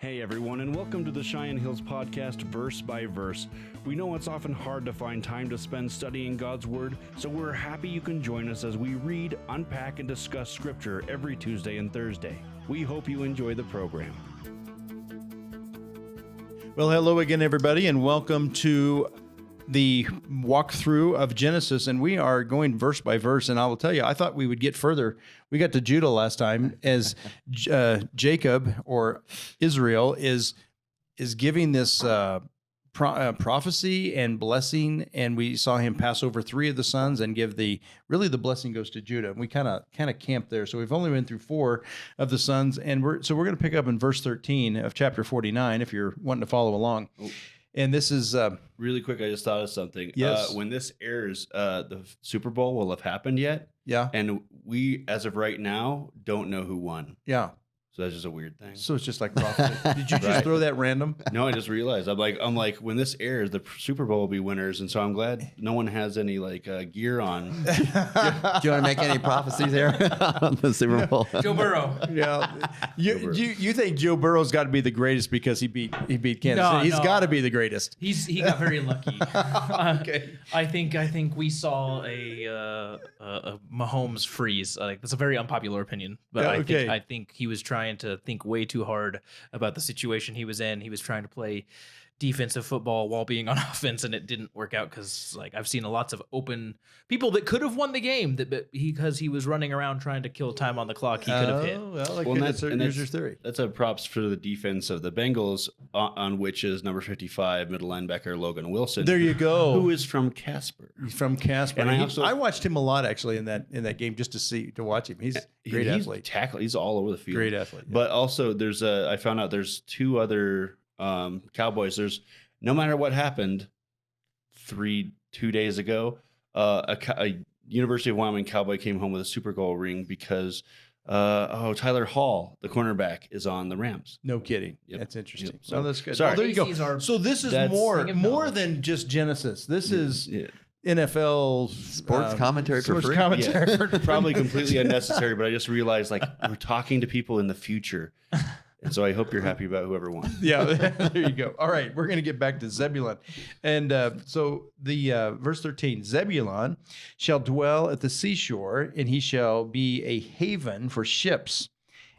Hey everyone, and welcome to the Cheyenne Hills Podcast, Verse by Verse. We know it's often hard to find time to spend studying God's Word, so we're happy you can join us as we read, unpack, and discuss Scripture every Tuesday and Thursday. We hope you enjoy the program. Well, hello again, everybody, and welcome to the walkthrough of Genesis, and we are going verse by verse, and I will tell you, I thought we would get further. We got to Judah last time as Jacob, or Israel, is giving this prophecy and blessing, and we saw him pass over 3 of the sons and give the blessing goes to Judah. We kind of camped there, so we've only been through 4 of the sons, and we're going to pick up in verse 13 of chapter 49 if you're wanting to follow along. Oh. And this is really quick. I just thought of something. Yes. When this airs, the Super Bowl will have happened yet. Yeah. And we, as of right now, don't know who won. Yeah. So that's just a weird thing. So it's just like prophecy. Did you just throw that random? No, I just realized. I'm like, when this airs, the Super Bowl will be winners, and so I'm glad no one has any gear on. Do you want to make any prophecies here on the Super Bowl? Joe Burrow. Yeah, you think Joe Burrow's got to be the greatest because he beat Kansas City? He's got to be the greatest. He got very lucky. Okay. I think we saw a Mahomes freeze. That's a very unpopular opinion, but yeah, I think he was trying to think way too hard about the situation he was in. He was trying to play defensive football while being on offense, and it didn't work out because I've seen lots of open people that could have won the game because he was running around trying to kill time on the clock. He could have hit. That's your theory. That's a props for the defense of the Bengals, on which is number 55 middle linebacker Logan Wilson. There you go. Who is from Casper? He's from Casper. And I watched him a lot actually in that game just to watch him. He's a great athlete. He's all over the field. Great athlete. Yeah. But also I found out there's 2 other Cowboys. There's, no matter what happened 2 days ago, a University of Wyoming Cowboy came home with a Super Bowl ring because Tyler Hall, the cornerback, is on the Rams. No kidding. Yep. That's interesting. Yep. So that's good. Sorry. There you go. So this is more than just Genesis. This is NFL sports commentary for free. Probably completely unnecessary, but I just realized we're talking to people in the future. And so I hope you're happy about whoever won. Yeah, there you go. All right, we're going to get back to Zebulon. And so the verse 13, Zebulon shall dwell at the seashore, and he shall be a haven for ships,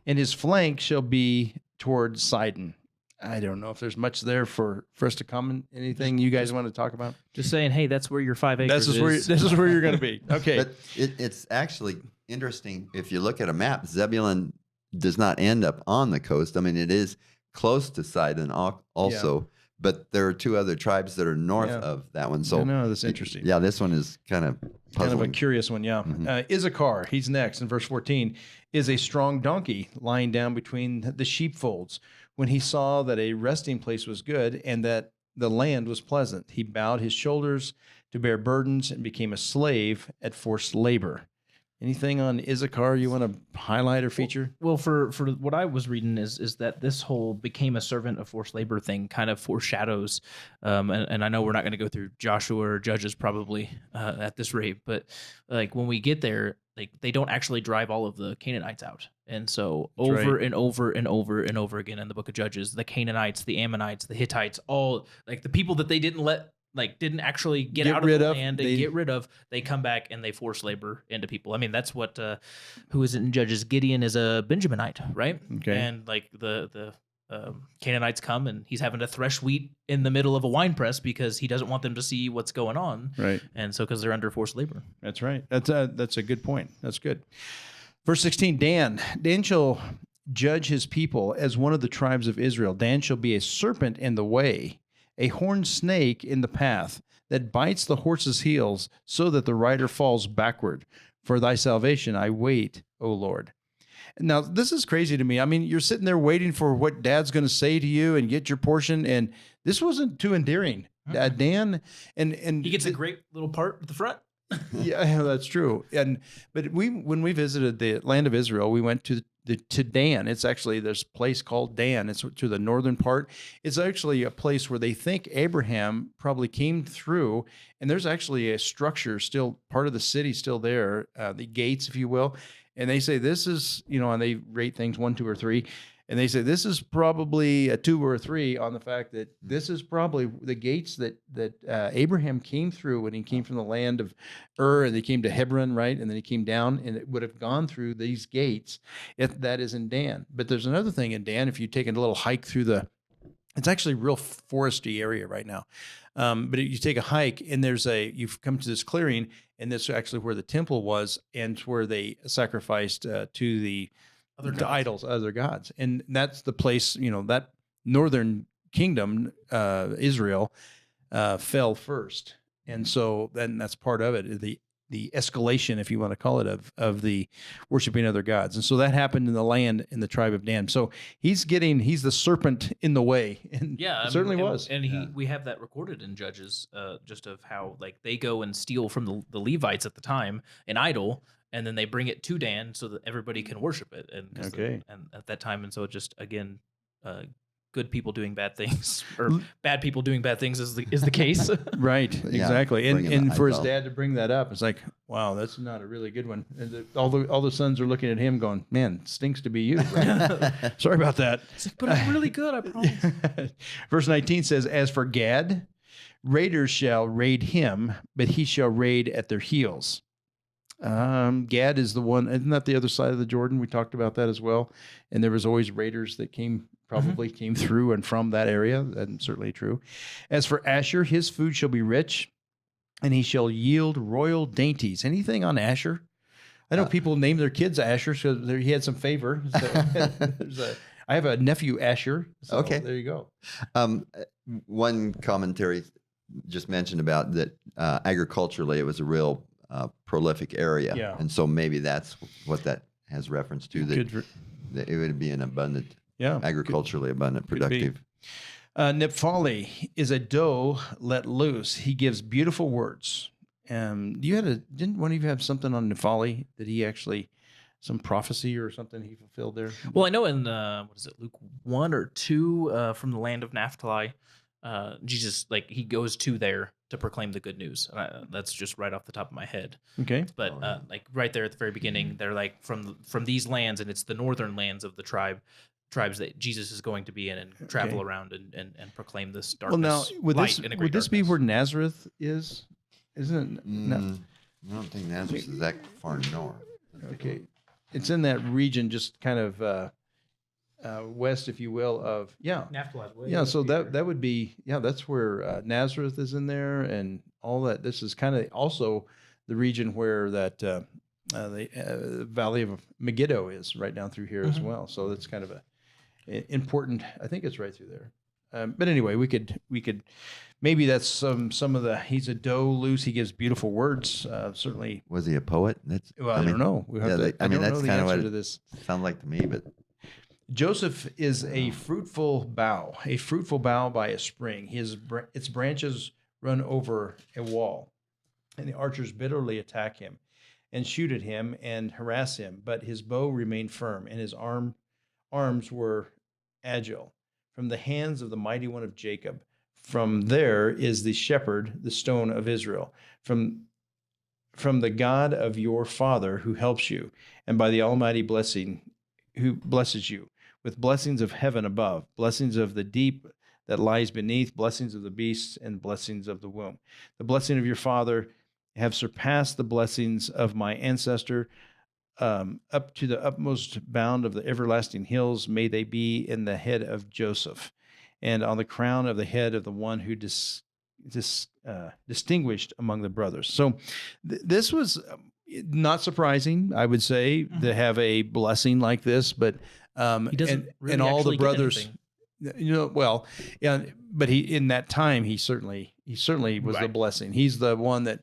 and his flank shall be toward Sidon. I don't know if there's much there for us to comment. Anything you guys want to talk about? Just saying, hey, that's where your 5 acres is. This is where you're going to be. Okay. But it's actually interesting. If you look at a map, Zebulon does not end up on the coast. I mean, it is close to Sidon also, but there are 2 other tribes that are north of that one. So no, that's interesting. Yeah, this one is kind of puzzling. Kind of a curious one, yeah. Mm-hmm. Issachar, he's next in verse 14, is a strong donkey lying down between the sheepfolds. When he saw that a resting place was good and that the land was pleasant, he bowed his shoulders to bear burdens and became a slave at forced labor. Anything on Issachar you want to highlight or feature? Well, for what I was reading is that this whole became a servant of forced labor thing kind of foreshadows, and I know we're not going to go through Joshua or Judges probably at this rate, but when we get there, they don't actually drive all of the Canaanites out. And so and over and over and over again in the book of Judges, the Canaanites, the Ammonites, the Hittites, all the people that they didn't actually get out of the land and get rid of, they come back and they force labor into people. I mean, that's what, who is it in Judges? Gideon is a Benjaminite, right? Okay. And the Canaanites come and he's having to thresh wheat in the middle of a wine press because he doesn't want them to see what's going on. Right. And so, because they're under forced labor. That's right. That's a good point. That's good. Verse 16, Dan shall judge his people as one of the tribes of Israel. Dan shall be a serpent in the way, a horned snake in the path that bites the horse's heels so that the rider falls backward. For thy salvation I wait, O Lord. Now, this is crazy to me. I mean, you're sitting there waiting for what Dad's going to say to you and get your portion, and this wasn't too endearing. Dan, and he gets a great little part at the front. Yeah, that's true. But when we visited the land of Israel, we went to Dan. It's actually this place called Dan. It's to the northern part. It's actually a place where they think Abraham probably came through, and there's actually a structure still, part of the city still there, the gates, if you will. And they say this is, and they rate things 1, 2, or 3. And they say this is probably a 2 or a 3 on the fact that this is probably the gates that Abraham came through when he came from the land of Ur, and he came to Hebron, right? And then he came down, and it would have gone through these gates if that is in Dan. But there's another thing in Dan. If you take a little hike through it's actually a real foresty area right now. But you take a hike, and you've come to this clearing, and this is actually where the temple was, and it's where they sacrificed to the idols, other gods. And that's the place, that northern kingdom, Israel, fell first. And so then that's part of it, the escalation, if you want to call it, of the worshiping other gods. And so that happened in the land in the tribe of Dan. So he's the serpent in the way. And it certainly was. And we have that recorded in Judges, just of how like they go and steal from the Levites at the time an idol, and then they bring it to Dan so that everybody can worship it. And and at that time, and so it just again, good people doing bad things, or bad people doing bad things is the case. Right, Yeah, exactly. And bringing for the his idol. dad to bring that up, it's like, wow, that's not a really good one. And all the sons are looking at him going, man, stinks to be you. Right? Sorry about that. But I'm really good, I promise. Verse 19 says, as for Gad, raiders shall raid him, but he shall raid at their heels. Gad is the one, isn't that the other side of the Jordan? We talked about that as well. And there was always raiders that came through and from that area. That's certainly true. As for Asher, his food shall be rich, and he shall yield royal dainties. Anything on Asher? I know people name their kids Asher, so he had some favor. So I have a nephew, Asher. So Okay. There you go. One commentary just mentioned about that agriculturally it was a real prolific area. Yeah. And so maybe that's what that has reference to, that it would be an abundant, agriculturally abundant, could be. productive. Naphtali is a doe let loose. He gives beautiful words. Didn't one of you have something on Naphtali that he actually, some prophecy or something he fulfilled there? Well, I know in Luke 1 or 2, from the land of Naphtali, Jesus, like, he goes to there to proclaim the good news. That's just right off the top of my head. Okay. But like right there at the very beginning, they're like from these lands, and it's the northern lands of the tribes that Jesus is going to be in, and travel around and proclaim this darkness. Well, now would this be where Nazareth is? Isn't it? No. I don't think Nazareth is that far north. Okay. It's in that region, just kind of west, if you will, of Naphtali's way. Yeah, so that would be that's where Nazareth is in there, and all that. This is kind of also the region where that the Valley of Megiddo is, right down through here as well. So that's kind of a important. I think it's right through there. But anyway, we could maybe that's some of the. He's a doe loose. He gives beautiful words. Certainly. Was he a poet? I don't know. We have to. I don't that's know the kind of answer what to this. Sounds like to me, but. Joseph is a fruitful bough by a spring. Its branches run over a wall, and the archers bitterly attack him and shoot at him and harass him. But his bow remained firm, and his arms were agile. From the hands of the mighty one of Jacob, from there is the shepherd, the stone of Israel. From the God of your father who helps you, and by the Almighty blessing who blesses you, with blessings of heaven above, blessings of the deep that lies beneath, blessings of the beasts, and blessings of the womb. The blessing of your father have surpassed the blessings of my ancestor, up to the utmost bound of the everlasting hills. May they be in the head of Joseph, and on the crown of the head of the one who distinguished among the brothers. So this was not surprising, I would say, to have a blessing like this, but he doesn't really and all the brothers, anything. but he in that time he certainly was the blessing. He's the one that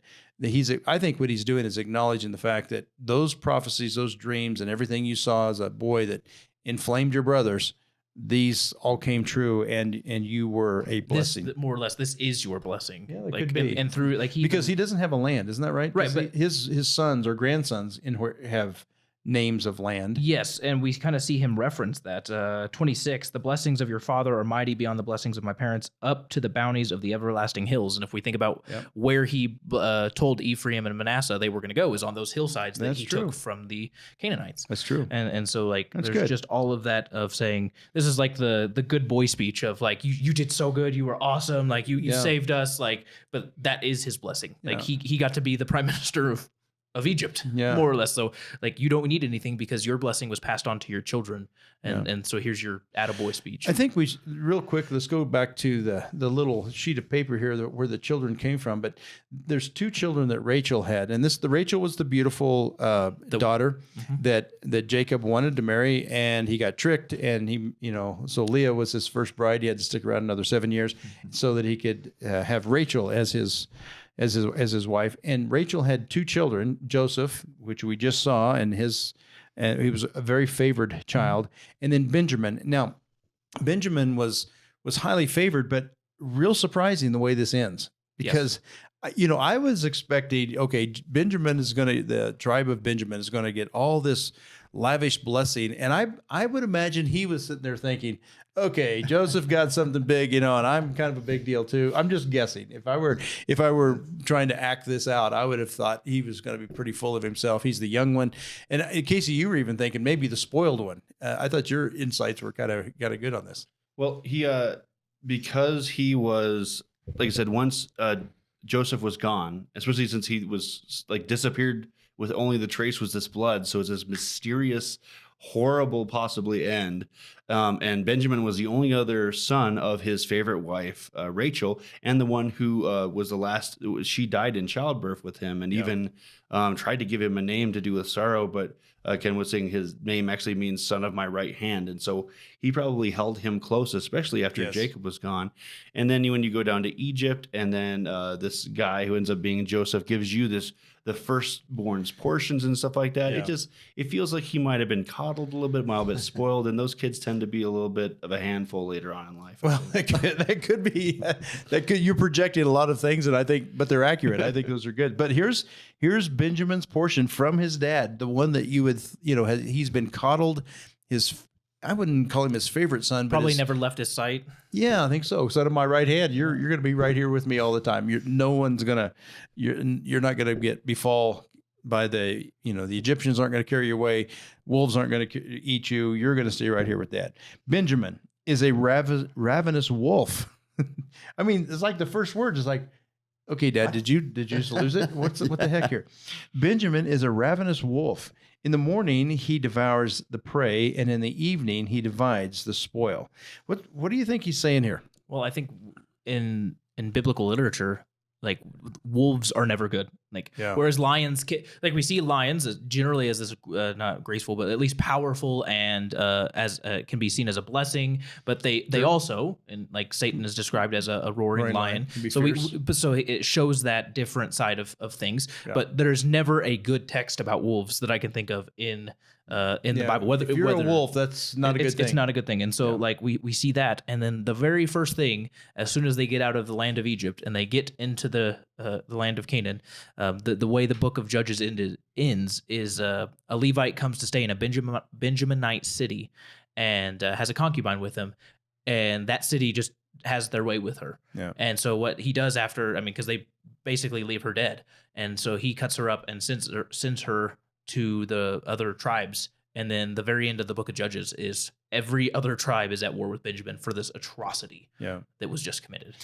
I think what he's doing is acknowledging the fact that those prophecies, those dreams, and everything you saw as a boy that inflamed your brothers, these all came true, and you were a blessing. More or less, this is your blessing. Yeah, that could be. And through because he doesn't have a land, isn't that right? Right, but his sons or grandsons have names of land. Yes, and we kind of see him reference that. 26, the blessings of your father are mighty beyond the blessings of my parents, up to the bounties of the everlasting hills. And if we think about where he told Ephraim and Manasseh they were going to go, is on those hillsides that he took from the Canaanites. That's true. And so like That's there's good. just all of that of saying, this is like the good boy speech of like, you did so good, you were awesome, like you saved us, like, but that is his blessing. Like he got to be the prime minister of Egypt, more or less. So like, you don't need anything because your blessing was passed on to your children. And so here's your attaboy speech. I think real quick, let's go back to the little sheet of paper here where the children came from. But there's 2 children that Rachel had. And the Rachel was the beautiful daughter that Jacob wanted to marry, and he got tricked. And he, so Leah was his first bride. He had to stick around another 7 years so that he could have Rachel as his wife. And Rachel had 2 children, Joseph, which we just saw, and he was a very favored child, and then Benjamin. Now, Benjamin was highly favored, but real surprising the way this ends, because I was expecting, okay, the tribe of Benjamin is going to get all this lavish blessing, and I would imagine he was sitting there thinking, okay, Joseph got something big, and I'm kind of a big deal too. I'm just guessing. If I were trying to act this out, I would have thought he was going to be pretty full of himself. He's the young one, and Kasey, you were even thinking maybe the spoiled one. I thought your insights were kind of good on this. Well, he because he was, like I said, once Joseph was gone, especially since he was like disappeared with only the trace was this blood. So it's this mysterious, horrible, possibly end. And Benjamin was the only other son of his favorite wife, Rachel, and the one who was the last. She died in childbirth with him, and even tried to give him a name to do with sorrow. But Ken was saying his name actually means son of my right hand. And so he probably held him close, especially after Jacob was gone. And then when you go down to Egypt, and then this guy who ends up being Joseph gives you the firstborn's portions and stuff like that. It feels like he might have been coddled a little bit, might have been spoiled, and those kids tend to be a little bit of a handful later on in life. Well, that could be you're projecting a lot of things, and but they're accurate. I think those are good. But here's Benjamin's portion from his dad, the one that you would he's been coddled. I wouldn't call him his favorite son, but probably never left his sight. Yeah, I think so. Son of my right hand, you're going to be right here with me all the time. You're not going to befall by the Egyptians aren't going to carry you away. Wolves aren't going to eat you. You're going to stay right here with Dad. Benjamin is a ravenous wolf. I mean, it's like the first word is like, okay, Dad, did you just lose it? What the heck here? Benjamin is a ravenous wolf. In the morning, he devours the prey, and in the evening, he divides the spoil. What do you think he's saying here? Well, I think in biblical literature, like wolves are never good. Whereas lions, we see lions generally as this not graceful, but at least powerful, and as can be seen as a blessing. But they also, and like Satan is described as a roaring lion. So it shows that different side of things. Yeah. But there's never a good text about wolves that I can think of in the Bible. If you're a wolf, that's not a good thing. It's not a good thing. And so we see that, and then the very first thing, as soon as they get out of the land of Egypt and they get into the land of Canaan, the way the book of Judges ends is a Levite comes to stay in a Benjaminite city and has a concubine with him, and that city just has their way with her. Yeah. And so what he does after, because they basically leave her dead, and so he cuts her up and sends her to the other tribes. And then the very end of the book of Judges is every other tribe is at war with Benjamin for this atrocity that was just committed.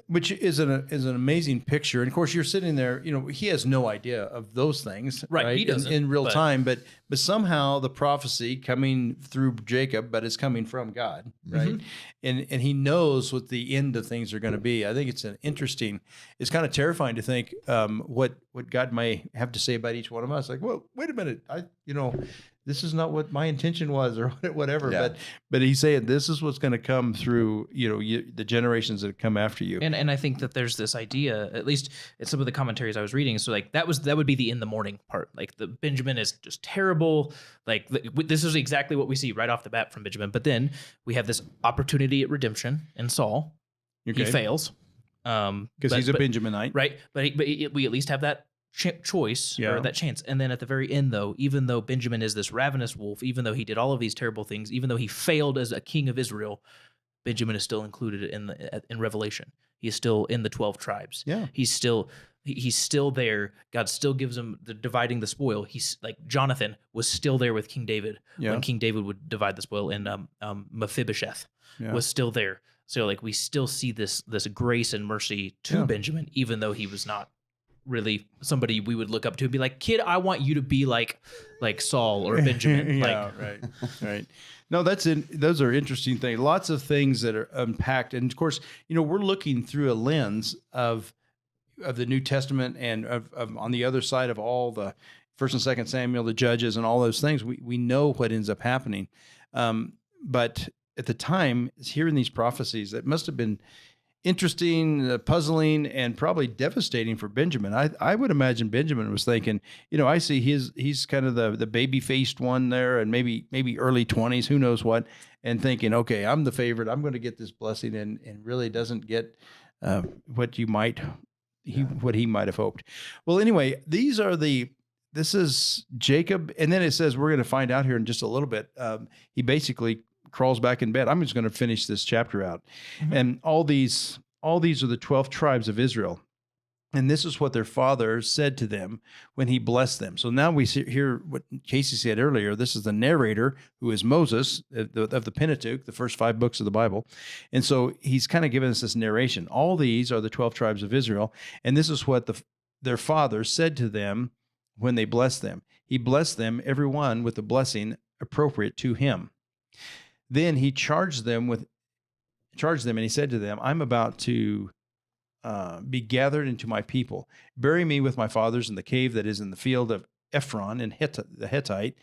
Which is an amazing picture. And of course, you're sitting there, he has no idea of those things, right? He doesn't, in real time, but somehow the prophecy coming through Jacob, but it's coming from God, right? Mm-hmm. And he knows what the end of things are going to be. I think it's it's kind of terrifying to think what God may have to say about each one of us. Like, well, wait a minute, this is not what my intention was, or whatever. Yeah. But he's saying this is what's going to come through, the generations that come after you. And I think that there's this idea, at least in some of the commentaries I was reading. So that would be the in the morning part. Like the Benjamin is just terrible. Like this is exactly what we see right off the bat from Benjamin. But then we have this opportunity at redemption in Saul. Okay. He fails because he's a Benjaminite, right? But we at least have that choice Yeah. or that chance. And then at the very end, though, even though Benjamin is this ravenous wolf, even though he did all of these terrible things, even though he failed as a king of Israel, Benjamin is still included in Revelation. He is still in the 12 tribes. Yeah. He's still there. God still gives him the dividing the spoil. He's like Jonathan was still there with King David when King David would divide the spoil, and Mephibosheth was still there. So like we still see this grace and mercy to Benjamin, even though he was not really somebody we would look up to and be like, kid, I want you to be like Saul or Benjamin. Right. No, those are interesting things. Lots of things that are unpacked. And of course, we're looking through a lens of the New Testament and of on the other side of all the 1st and 2nd Samuel, the Judges and all those things. We know what ends up happening. But at the time, hearing these prophecies, that must have been interesting, puzzling, and probably devastating for Benjamin. I would imagine Benjamin was thinking, I see he's kind of the baby-faced one there, and maybe early 20s, who knows what, and thinking, okay, I'm the favorite. I'm going to get this blessing, and really doesn't get what he might have hoped. Well, anyway, this is Jacob, and then it says we're going to find out here in just a little bit. He basically crawls back in bed. I'm just going to finish this chapter out. Mm-hmm. And all these are the 12 tribes of Israel. And this is what their father said to them when he blessed them. So now we hear what Kasey said earlier. This is the narrator, who is Moses of the Pentateuch, the first 5 books of the Bible. And so he's kind of giving us this narration. All these are the 12 tribes of Israel. And this is what their father said to them when they blessed them. He blessed them, every one, with a blessing appropriate to him. Then he charged them, and he said to them, I'm about to be gathered into my people. Bury me with my fathers in the cave that is in the field of Ephron and the Hittite,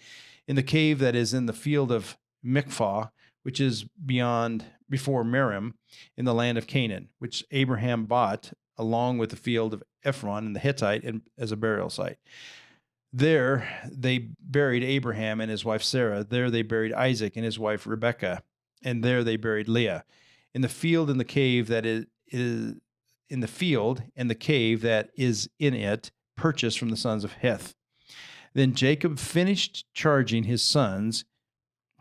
in the cave that is in the field of Mikphah, which is before Merim, in the land of Canaan, which Abraham bought along with the field of Ephron and the Hittite as a burial site. There they buried Abraham and his wife Sarah. There they buried Isaac and his wife Rebekah. And there they buried Leah. In the field and the cave that is in the field and the cave that is in it, purchased from the sons of Heth. Then Jacob finished charging his sons.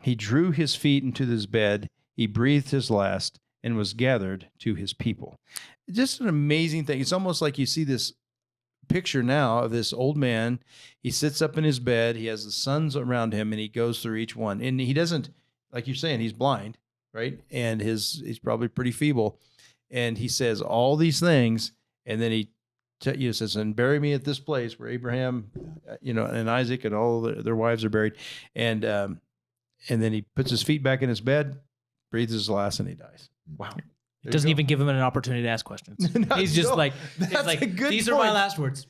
He drew his feet into his bed. He breathed his last and was gathered to his people. Just an amazing thing. It's almost like you see this picture now of this old man. He sits up in his bed. He has the sons around him, and he goes through each one. And he doesn't, like you're saying, he's blind, right? And he's probably pretty feeble. And he says all these things, and then he says, and bury me at this place where Abraham, and Isaac and all their wives are buried. And then he puts his feet back in his bed, breathes his last, and he dies. Wow. It doesn't even give him an opportunity to ask questions. He's just these are my last words.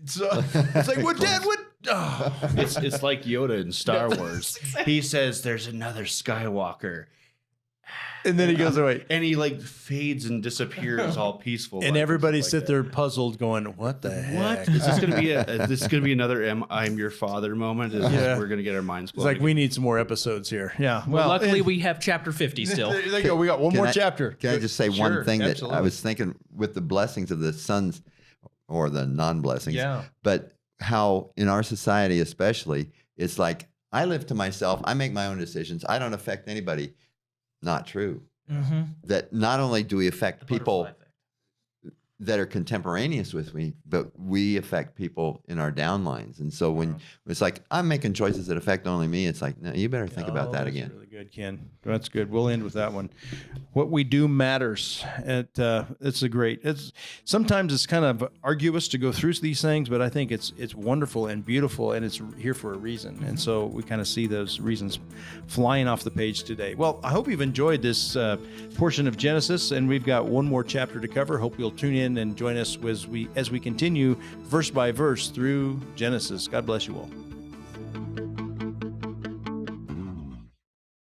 It's like, what, Dad? What? Oh. It's like Yoda in Star Wars. He says, "There's another Skywalker," and then he goes away, and he fades and disappears, all peaceful. And everybody sit there puzzled, going, "What the heck? Is this going to be another I'm your father moment? We're going to get our minds blown? It's like we need some more episodes here." Yeah. Well, luckily we have chapter 50 still. There you go. We got one more chapter. Can I just say one thing that I was thinking with the blessings of the sons or the non-blessings? Yeah. But how in our society especially, it's like I live to myself. I make my own decisions. I don't affect anybody. Not true. Mm-hmm. That not only do we affect people that are contemporaneous with me, but we affect people in our downlines. And so when it's like I'm making choices that affect only me, it's like, no, you better think about that again. Really good, Ken. That's good. We'll end with that one. What we do matters. Sometimes it's kind of arduous to go through these things, but I think it's wonderful and beautiful, and it's here for a reason. And so we kind of see those reasons flying off the page today. Well, I hope you've enjoyed this portion of Genesis, and we've got one more chapter to cover. Hope you'll tune in and join us as we continue verse by verse through Genesis. God bless you all.